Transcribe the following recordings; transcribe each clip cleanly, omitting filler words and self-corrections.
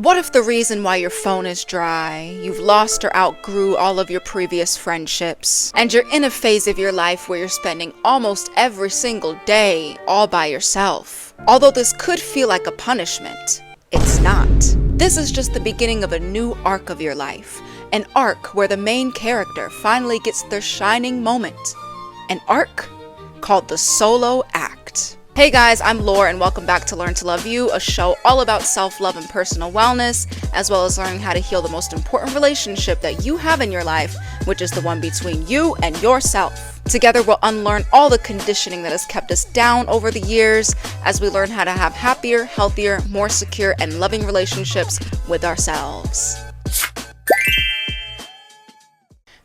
What if the reason why your phone is dry, you've lost or outgrew all of your previous friendships, and you're in a phase of your life where you're spending almost every single day all by yourself? Although this could feel like a punishment, it's not. This is just the beginning of a new arc of your life, an arc where the main character finally gets their shining moment, an arc called the solo act. Hey guys, I'm Laura and welcome back to Learn to Love You, a show all about self-love and personal wellness, as well as learning how to heal the most important relationship that you have in your life, which is the one between you and yourself. Together we'll unlearn all the conditioning that has kept us down over the years as we learn how to have happier, healthier, more secure, and loving relationships with ourselves.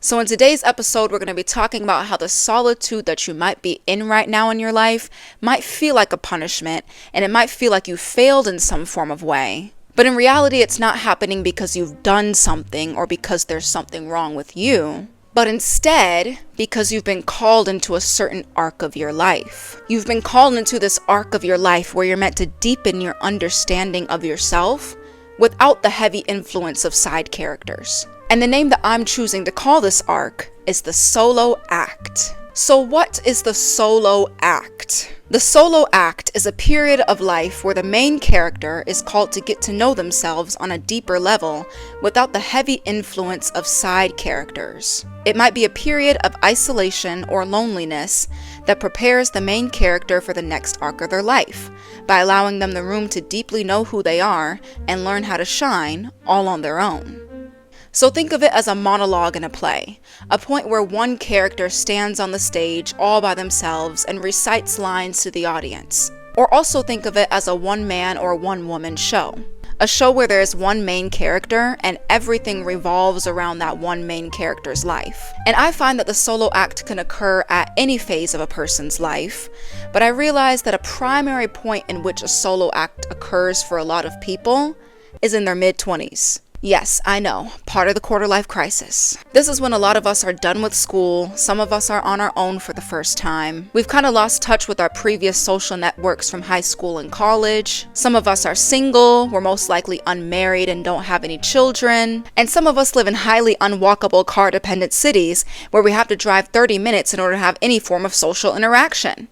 So in today's episode, we're going to be talking about how the solitude that you might be in right now in your life might feel like a punishment, and it might feel like you failed in some form of way. But in reality, it's not happening because you've done something or because there's something wrong with you, but instead because you've been called into a certain arc of your life. You've been called into this arc of your life where you're meant to deepen your understanding of yourself without the heavy influence of side characters. And the name that I'm choosing to call this arc is the solo act. So what is the solo act? The solo act is a period of life where the main character is called to get to know themselves on a deeper level without the heavy influence of side characters. It might be a period of isolation or loneliness that prepares the main character for the next arc of their life by allowing them the room to deeply know who they are and learn how to shine all on their own. So think of it as a monologue in a play, a point where one character stands on the stage all by themselves and recites lines to the audience. Or also think of it as a one-man or one-woman show, a show where there is one main character and everything revolves around that one main character's life. And I find that the solo act can occur at any phase of a person's life, but I realize that a primary point in which a solo act occurs for a lot of people is in their mid-20s. Yes, I know, part of the quarter-life crisis. This is when a lot of us are done with school, some of us are on our own for the first time. We've kind of lost touch with our previous social networks from high school and college. Some of us are single, we're most likely unmarried and don't have any children. And some of us live in highly unwalkable car-dependent cities where we have to drive 30 minutes in order to have any form of social interaction.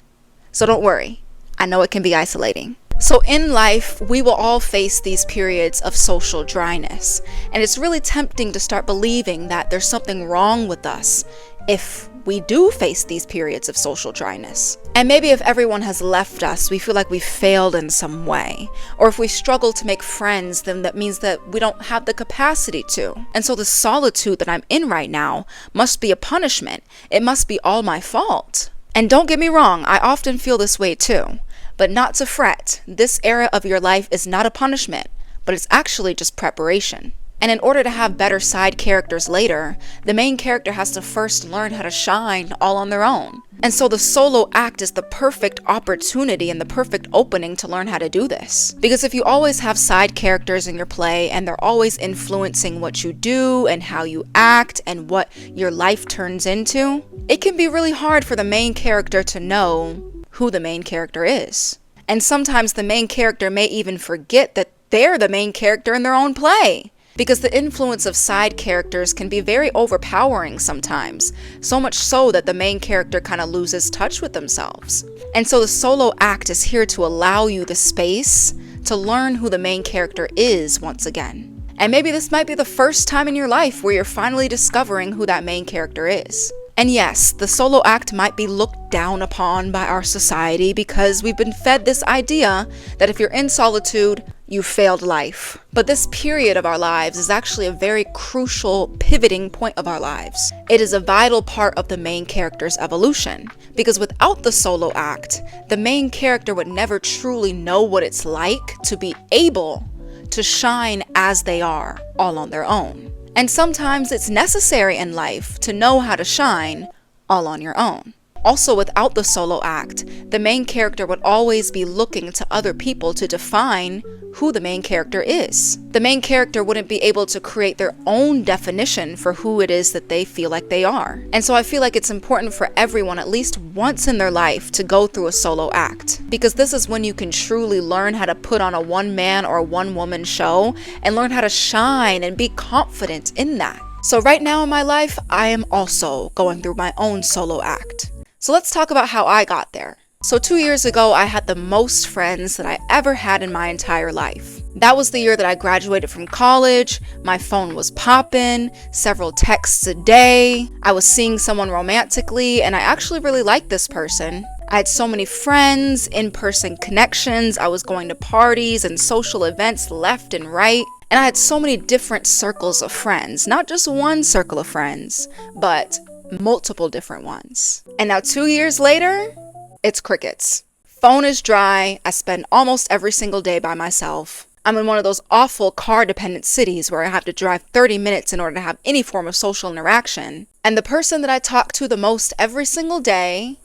So don't worry, I know it can be isolating. So in life, we will all face these periods of social dryness, and it's really tempting to start believing that there's something wrong with us if we do face these periods of social dryness. And maybe if everyone has left us, we feel like we failed in some way, or if we struggle to make friends, then that means that we don't have the capacity to. And so the solitude that I'm in right now must be a punishment. It must be all my fault. And don't get me wrong, I often feel this way too. But not to fret, this era of your life is not a punishment, but it's actually just preparation. And in order to have better side characters later, the main character has to first learn how to shine all on their own. And so the solo act is the perfect opportunity and the perfect opening to learn how to do this. Because if you always have side characters in your play and they're always influencing what you do and how you act and what your life turns into, it can be really hard for the main character to know who the main character is. And sometimes the main character may even forget that they're the main character in their own play. Because the influence of side characters can be very overpowering sometimes, so much so that the main character kind of loses touch with themselves. And so the solo act is here to allow you the space to learn who the main character is once again. And maybe this might be the first time in your life where you're finally discovering who that main character is. And yes, the solo act might be looked down upon by our society because we've been fed this idea that if you're in solitude, you failed life. But this period of our lives is actually a very crucial pivoting point of our lives. It is a vital part of the main character's evolution, because without the solo act, the main character would never truly know what it's like to be able to shine as they are, all on their own. And sometimes it's necessary in life to know how to shine all on your own. Also, without the solo act, the main character would always be looking to other people to define who the main character is. The main character wouldn't be able to create their own definition for who it is that they feel like they are. And so I feel like it's important for everyone at least once in their life to go through a solo act, because this is when you can truly learn how to put on a one-man or one-woman show and learn how to shine and be confident in that. So right now in my life, I am also going through my own solo act. So let's talk about how I got there. So 2 years ago, I had the most friends that I ever had in my entire life. That was the year that I graduated from college. My phone was popping, several texts a day. I was seeing someone romantically, and I actually really liked this person. I had so many friends, in-person connections. I was going to parties and social events left and right. And I had so many different circles of friends, not just one circle of friends, but multiple different ones. And now 2 years later, it's crickets. Phone is dry. I spend almost every single day by myself. I'm in one of those awful car-dependent cities where I have to drive 30 minutes in order to have any form of social interaction. And the person that I talk to the most every single day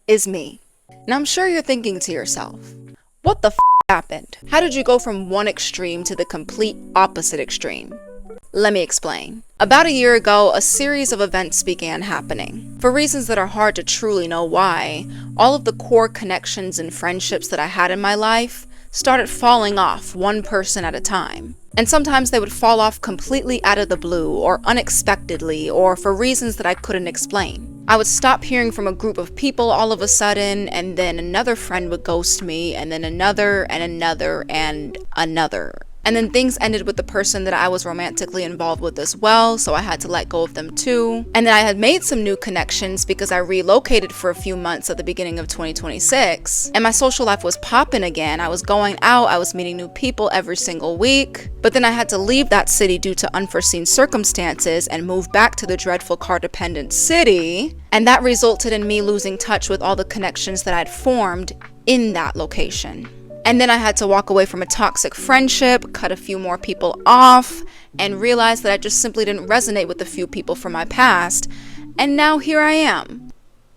is me. Now I'm sure you're thinking to yourself, what the f happened? How did you go from one extreme to the complete opposite extreme? Let me explain. About a year ago, a series of events began happening. For reasons that are hard to truly know why, all of the core connections and friendships that I had in my life started falling off one person at a time. And sometimes they would fall off completely out of the blue or unexpectedly or for reasons that I couldn't explain. I would stop hearing from a group of people all of a sudden, and then another friend would ghost me, and then another and another and another. And then things ended with the person that I was romantically involved with as well, so I had to let go of them too. And then I had made some new connections because I relocated for a few months at the beginning of 2026. And my social life was popping again. I was going out, I was meeting new people every single week. But then I had to leave that city due to unforeseen circumstances and move back to the dreadful car-dependent city. And that resulted in me losing touch with all the connections that I'd formed in that location. And then I had to walk away from a toxic friendship, cut a few more people off, and realize that I just simply didn't resonate with a few people from my past. And now here I am,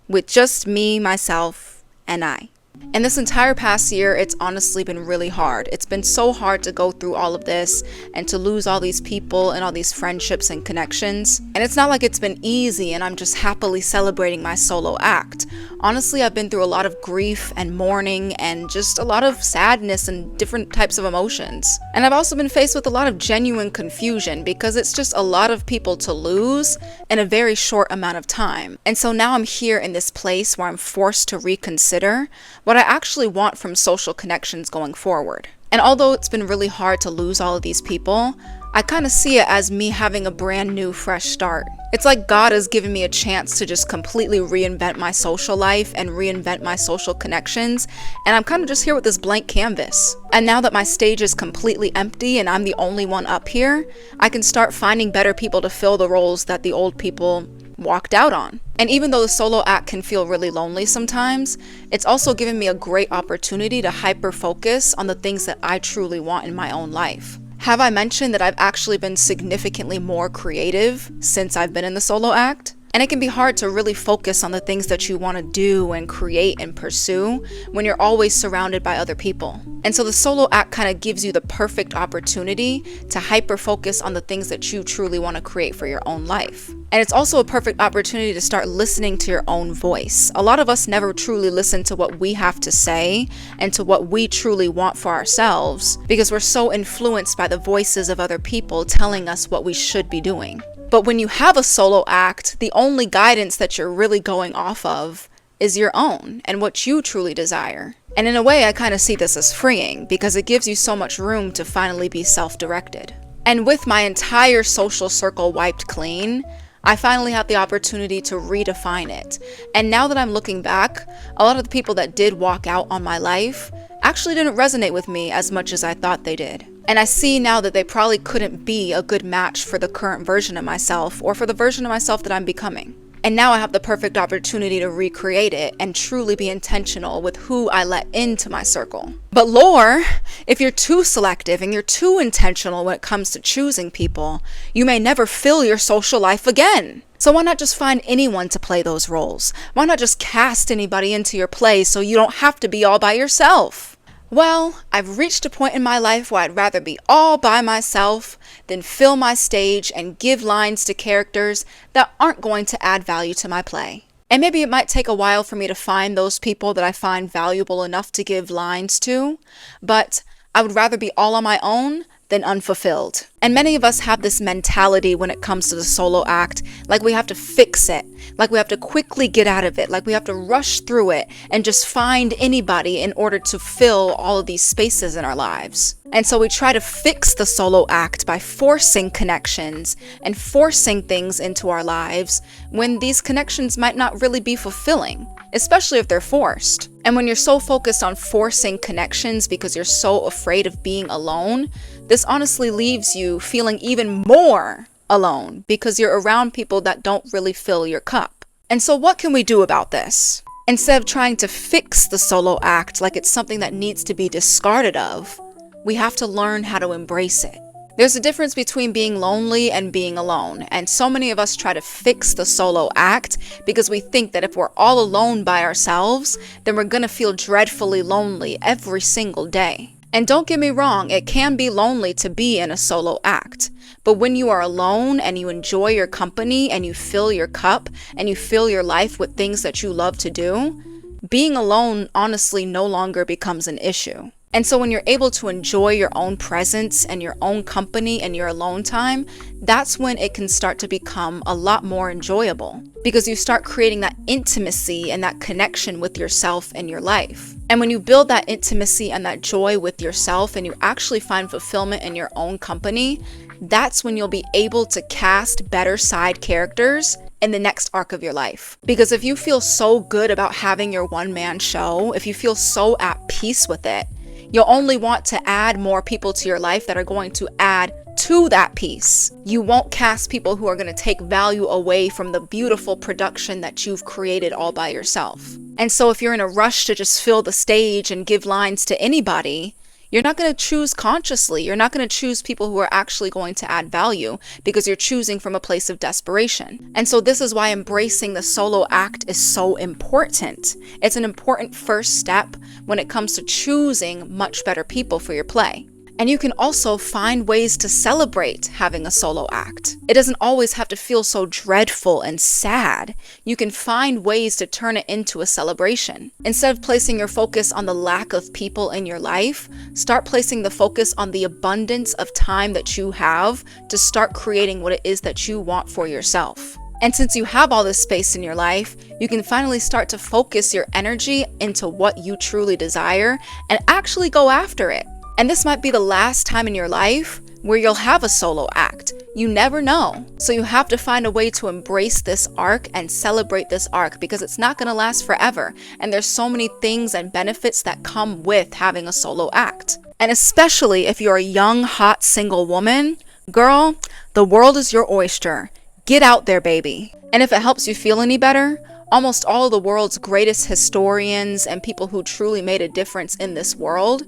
with just me, myself, and I. And this entire past year, it's honestly been really hard. It's been so hard to go through all of this and to lose all these people and all these friendships and connections. And it's not like it's been easy and I'm just happily celebrating my solo act. Honestly, I've been through a lot of grief and mourning and just a lot of sadness and different types of emotions. And I've also been faced with a lot of genuine confusion because it's just a lot of people to lose in a very short amount of time. And so now I'm here in this place where I'm forced to reconsider what I actually want from social connections going forward. And although it's been really hard to lose all of these people, I kind of see it as me having a brand new fresh start. It's like God has given me a chance to just completely reinvent my social life and reinvent my social connections, and I'm kind of just here with this blank canvas. And now that my stage is completely empty and I'm the only one up here, I can start finding better people to fill the roles that the old people walked out on. And even though the solo act can feel really lonely sometimes, it's also given me a great opportunity to hyper focus on the things that I truly want in my own life. Have I mentioned that I've actually been significantly more creative since I've been in the solo act? And it can be hard to really focus on the things that you want to do and create and pursue when you're always surrounded by other people. And so the solo act kind of gives you the perfect opportunity to hyper focus on the things that you truly want to create for your own life. And it's also a perfect opportunity to start listening to your own voice. A lot of us never truly listen to what we have to say and to what we truly want for ourselves because we're so influenced by the voices of other people telling us what we should be doing. But when you have a solo act, the only guidance that you're really going off of is your own and what you truly desire. And in a way, I kind of see this as freeing because it gives you so much room to finally be self-directed. And with my entire social circle wiped clean, I finally had the opportunity to redefine it. And now that I'm looking back, a lot of the people that did walk out on my life actually didn't resonate with me as much as I thought they did. And I see now that they probably couldn't be a good match for the current version of myself or for the version of myself that I'm becoming. And now I have the perfect opportunity to recreate it and truly be intentional with who I let into my circle. But lore, if you're too selective and you're too intentional when it comes to choosing people, you may never fill your social life again. So why not just find anyone to play those roles? Why not just cast anybody into your play so you don't have to be all by yourself? Well, I've reached a point in my life where I'd rather be all by myself than fill my stage and give lines to characters that aren't going to add value to my play. And maybe it might take a while for me to find those people that I find valuable enough to give lines to, but I would rather be all on my own than unfulfilled. And many of us have this mentality when it comes to the solo act, like we have to fix it, like we have to quickly get out of it, like we have to rush through it and just find anybody in order to fill all of these spaces in our lives. And so we try to fix the solo act by forcing connections and forcing things into our lives when these connections might not really be fulfilling, especially if they're forced. And when you're so focused on forcing connections because you're so afraid of being alone, this honestly leaves you feeling even more alone because you're around people that don't really fill your cup. And so what can we do about this? Instead of trying to fix the solo act like it's something that needs to be discarded of, we have to learn how to embrace it. There's a difference between being lonely and being alone, and so many of us try to fix the solo act because we think that if we're all alone by ourselves, then we're gonna feel dreadfully lonely every single day. And don't get me wrong, it can be lonely to be in a solo act. But when you are alone and you enjoy your company and you fill your cup and you fill your life with things that you love to do, being alone honestly no longer becomes an issue. And so when you're able to enjoy your own presence and your own company and your alone time, that's when it can start to become a lot more enjoyable because you start creating that intimacy and that connection with yourself and your life. And when you build that intimacy and that joy with yourself and you actually find fulfillment in your own company, that's when you'll be able to cast better side characters in the next arc of your life. Because if you feel so good about having your one-man show, if you feel so at peace with it, you'll only want to add more people to your life that are going to add to that piece. You won't cast people who are going to take value away from the beautiful production that you've created all by yourself. And so if you're in a rush to just fill the stage and give lines to anybody, you're not going to choose consciously. You're not going to choose people who are actually going to add value because you're choosing from a place of desperation. And so this is why embracing the solo act is so important. It's an important first step when it comes to choosing much better people for your play. And you can also find ways to celebrate having a solo act. It doesn't always have to feel so dreadful and sad. You can find ways to turn it into a celebration. Instead of placing your focus on the lack of people in your life, start placing the focus on the abundance of time that you have to start creating what it is that you want for yourself. And since you have all this space in your life, you can finally start to focus your energy into what you truly desire and actually go after it. And this might be the last time in your life where you'll have a solo act. You never know. So you have to find a way to embrace this arc and celebrate this arc because it's not going to last forever. And there's so many things and benefits that come with having a solo act. And especially if you're a young, hot, single woman, girl, the world is your oyster. Get out there, baby. And if it helps you feel any better, almost all of the world's greatest historians and people who truly made a difference in this world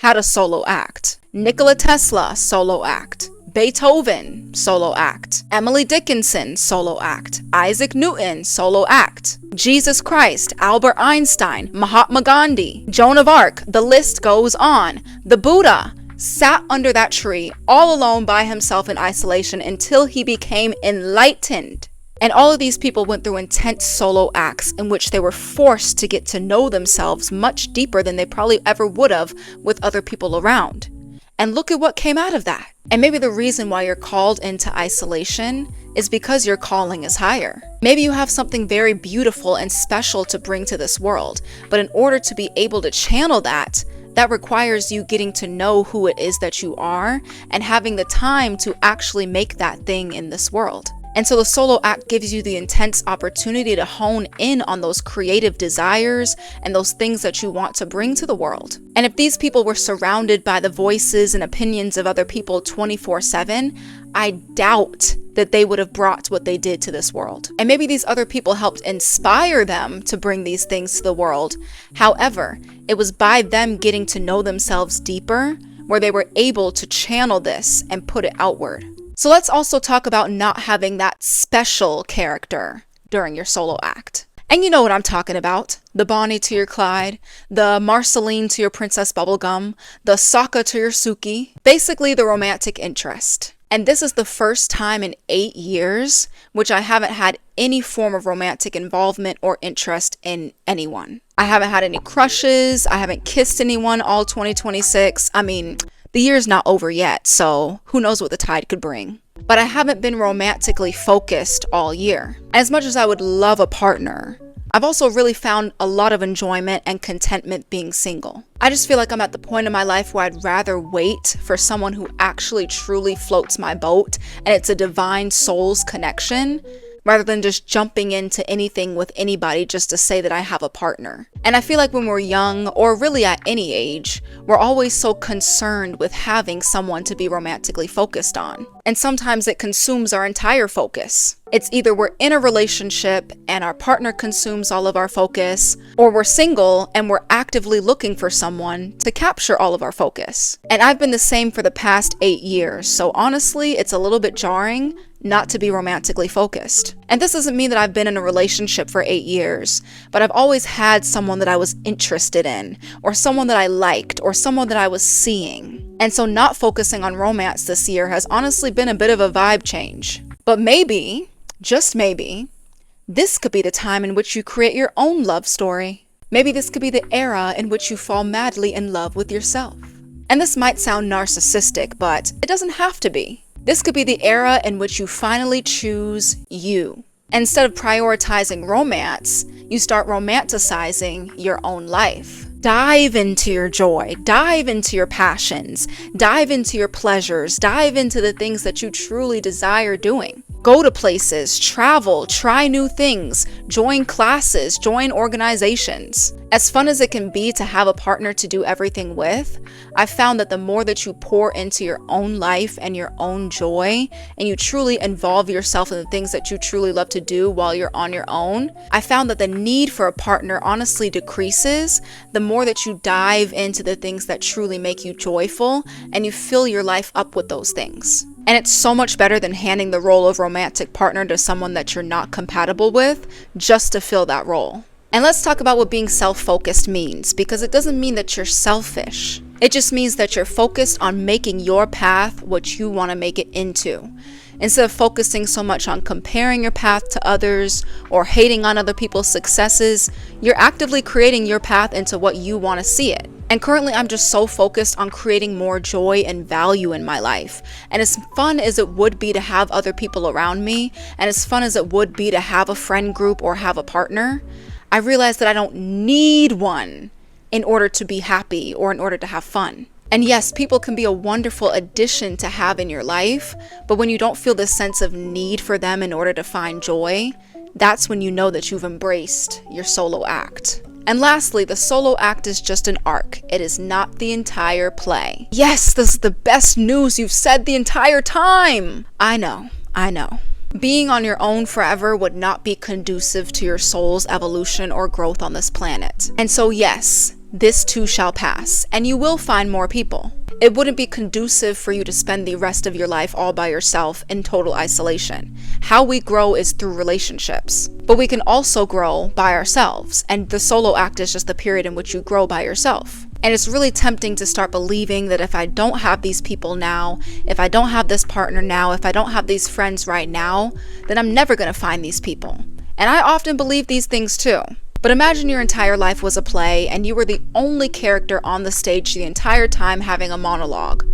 had a solo act. Nikola Tesla, solo act. Beethoven, solo act. Emily Dickinson, solo act. Isaac Newton, solo act. Jesus Christ, Albert Einstein, Mahatma Gandhi, Joan of Arc, the list goes on. The Buddha sat under that tree all alone by himself in isolation until he became enlightened. And all of these people went through intense solo acts in which they were forced to get to know themselves much deeper than they probably ever would have with other people around. And look at what came out of that. And maybe the reason why you're called into isolation is because your calling is higher. Maybe you have something very beautiful and special to bring to this world, but in order to be able to channel that requires you getting to know who it is that you are and having the time to actually make that thing in this world. And so the solo act gives you the intense opportunity to hone in on those creative desires and those things that you want to bring to the world. And if these people were surrounded by the voices and opinions of other people 24/7, I doubt that they would have brought what they did to this world. And maybe these other people helped inspire them to bring these things to the world. However, it was by them getting to know themselves deeper where they were able to channel this and put it outward. So let's also talk about not having that special character during your solo act. And you know what I'm talking about. The Bonnie to your Clyde, the Marceline to your Princess Bubblegum, the Sokka to your Suki. Basically the romantic interest. And this is the first time in 8 years which I haven't had any form of romantic involvement or interest in anyone. I haven't had any crushes. I haven't kissed anyone all 2026. I mean, the year's not over yet, so who knows what the tide could bring. But I haven't been romantically focused all year. As much as I would love a partner, I've also really found a lot of enjoyment and contentment being single. I just feel like I'm at the point in my life where I'd rather wait for someone who actually truly floats my boat and it's a divine soul's connection, rather than just jumping into anything with anybody just to say that I have a partner. And I feel like when we're young, or really at any age, we're always so concerned with having someone to be romantically focused on. And sometimes it consumes our entire focus. It's either we're in a relationship and our partner consumes all of our focus, or we're single and we're actively looking for someone to capture all of our focus. And I've been the same for the past 8 years, so honestly, it's a little bit jarring not to be romantically focused. And this doesn't mean that I've been in a relationship for 8 years, but I've always had someone that I was interested in, or someone that I liked, or someone that I was seeing. And so not focusing on romance this year has honestly been a bit of a vibe change. But maybe, just maybe, this could be the time in which you create your own love story. Maybe this could be the era in which you fall madly in love with yourself. And this might sound narcissistic, but it doesn't have to be. This could be the era in which you finally choose you. Instead of prioritizing romance, you start romanticizing your own life. Dive into your joy, dive into your passions, dive into your pleasures, dive into the things that you truly desire doing. Go to places, travel, try new things, join classes, join organizations. As fun as it can be to have a partner to do everything with, I've found that the more that you pour into your own life and your own joy, and you truly involve yourself in the things that you truly love to do while you're on your own, I found that the need for a partner honestly decreases the more that you dive into the things that truly make you joyful and you fill your life up with those things. And it's so much better than handing the role of romantic partner to someone that you're not compatible with just to fill that role. And let's talk about what being self-focused means, because it doesn't mean that you're selfish. It just means that you're focused on making your path what you want to make it into. Instead of focusing so much on comparing your path to others or hating on other people's successes, you're actively creating your path into what you want to see it. And currently I'm just so focused on creating more joy and value in my life. And as fun as it would be to have other people around me, and as fun as it would be to have a friend group or have a partner, I realized that I don't need one in order to be happy or in order to have fun. And yes, people can be a wonderful addition to have in your life, but when you don't feel this sense of need for them in order to find joy, that's when you know that you've embraced your solo act. And lastly, the solo act is just an arc. It is not the entire play. Yes, this is the best news you've said the entire time. I know. Being on your own forever would not be conducive to your soul's evolution or growth on this planet. And so yes, this too shall pass, and you will find more people. It wouldn't be conducive for you to spend the rest of your life all by yourself in total isolation. How we grow is through relationships, but we can also grow by ourselves, and the solo act is just the period in which you grow by yourself. And it's really tempting to start believing that if I don't have these people now, if I don't have this partner now, if I don't have these friends right now, then I'm never going to find these people. And I often believe these things too. But imagine your entire life was a play and you were the only character on the stage the entire time having a monologue.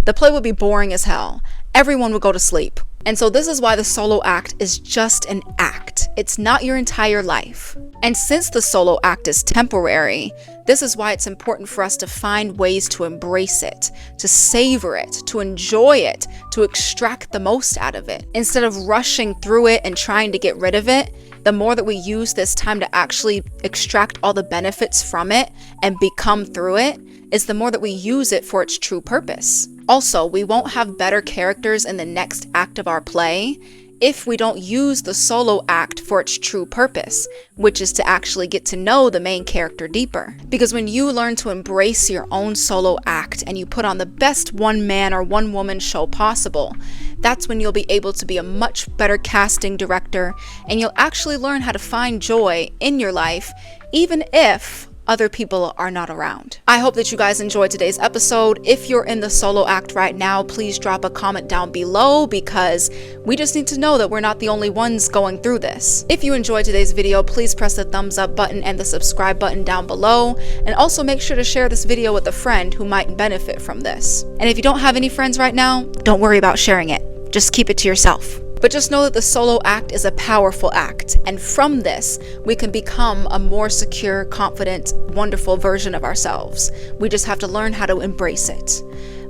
The play would be boring as hell. Everyone would go to sleep. And so this is why the solo act is just an act. It's not your entire life. And since the solo act is temporary, this is why it's important for us to find ways to embrace it, to savor it, to enjoy it, to extract the most out of it. Instead of rushing through it and trying to get rid of it, the more that we use this time to actually extract all the benefits from it and become through it, is the more that we use it for its true purpose. Also, we won't have better characters in the next act of our play if we don't use the solo act for its true purpose, which is to actually get to know the main character deeper. Because when you learn to embrace your own solo act and you put on the best one man or one woman show possible, that's when you'll be able to be a much better casting director, and you'll actually learn how to find joy in your life, even if other people are not around. I hope that you guys enjoyed today's episode. If you're in the solo act right now, please drop a comment down below, because we just need to know that we're not the only ones going through this. If you enjoyed today's video, please press the thumbs up button and the subscribe button down below, and also make sure to share this video with a friend who might benefit from this. And if you don't have any friends right now, don't worry about sharing it. Just keep it to yourself. But just know that the solo act is a powerful act, and from this, we can become a more secure, confident, wonderful version of ourselves. We just have to learn how to embrace it.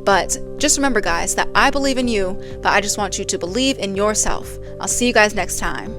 But just remember, guys, that I believe in you, but I just want you to believe in yourself. I'll see you guys next time.